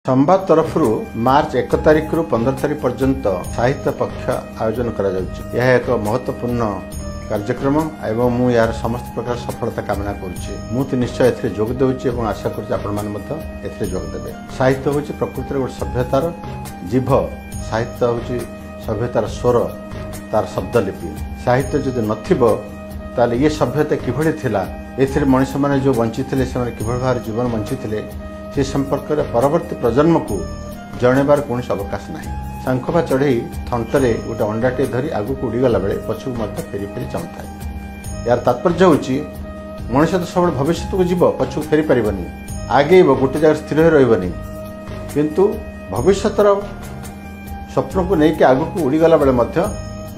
संवाद तरफ मार्च 1 तारिख रु 15 तारिख पर्यंत साहित्य पक्ष आयोजन करा जाउछि। यह एक महत्वपूर्ण कार्यक्रम एवं मु यार समस्त प्रकार सफलता कामना करुछि। मु तो निश्चय एथे जोग देउछि एवं आशा करुछि आपण मान मध्य एथे जोग देबे। साहित्य होछि प्रकृति रे सभ्यतार जीभ, साहित्य होछि सभ्यतार स्वर, तार शब्दलिपि। साहित्य जदि नथिबो ताले ये सभ्यता किभଳି थिला, एथिरे मनुष्य माने जो बंचिथिले से किभଳି भार जीवन बंचिथिले से संपर्क में परवर्ती प्रजन्म को जणेबार कौन अवकाश ना। शंखपा चढ़ई थंटरे गोटे अंडाटे धरी आगू को उड़ीगला बेले पछक फेरी फेरी चाहूए। यार तात्पर्य हूँ मनुष्य तो सब भविष्य को जीव पछक फेरी पारनी, आगे गोटे जगह स्थिर रही, किंतु भविष्यतर स्वप्न को लेकिन आगू को उड़ीगला बेले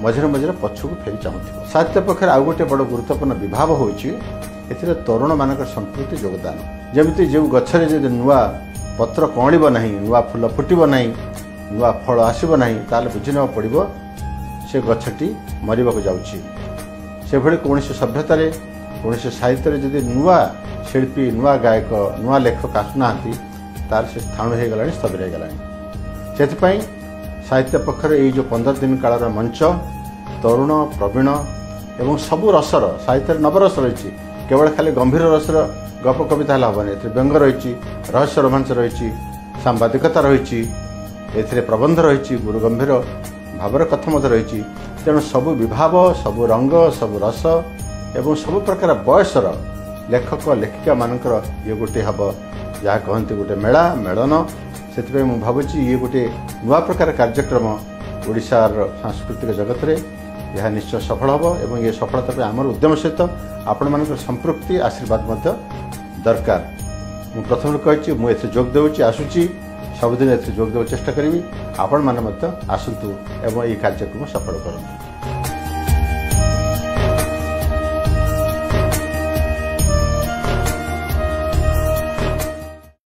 मझे मझे पछक फेरी चाहूँ। साहित्य पक्षर आउ गोटे बड़ गुरुत्वपूर्ण विभाव हो तरुण मान संस्कृति योगदान। जमी जो गचरे जब नुआ पत्र कणब ना, नुआ फूल फुटब ना, नुआ फल आसब ना, ताल बुझीना पड़ो से गछटी मरवाक जाऊँगी। से भली कौन सभ्यतार कौन साहित्य जदि नुआ शिल्पी, नुआ गायक, नुआ लेखक आसुना तार से स्थाणु हो गला, स्थबिर हो गला। से साहित्य पक्षर ये जो 15 दिन कालर मंच तरुण प्रवीण एवं सबु रसर साहित्य नवरस रही, केवल खाली गंभीर रसर गप कविता हेनी, व्यंग रही, रहस्य रोमांच रही, सांबादिकता रही, प्रबंध रही, गुरु गंभीर भावर कथा रही। तेणु सबु विभाव, सबु रंग, सबु रस एवं सबु प्रकार बयसर लेखक लेखिका मानकर ये गोटे हम जहाँ कहते गोटे मेला मेलन। से भावुची ये गोटे नुआ प्रकार कार्यक्रम ओडिशार सांस्कृतिक जगत रे यह निश्चय सफल हम एवं ये सफलता आमर उद्यम सहित आपण मान संपृक्ति आशीर्वाद दरकार। मु प्रथम कही मुझे जोग देउछि, आसुची सबुदिन जोग देव चेष्टा करी। आपण मान आसतु एवं ये कार्यक्रम सफल करूँ।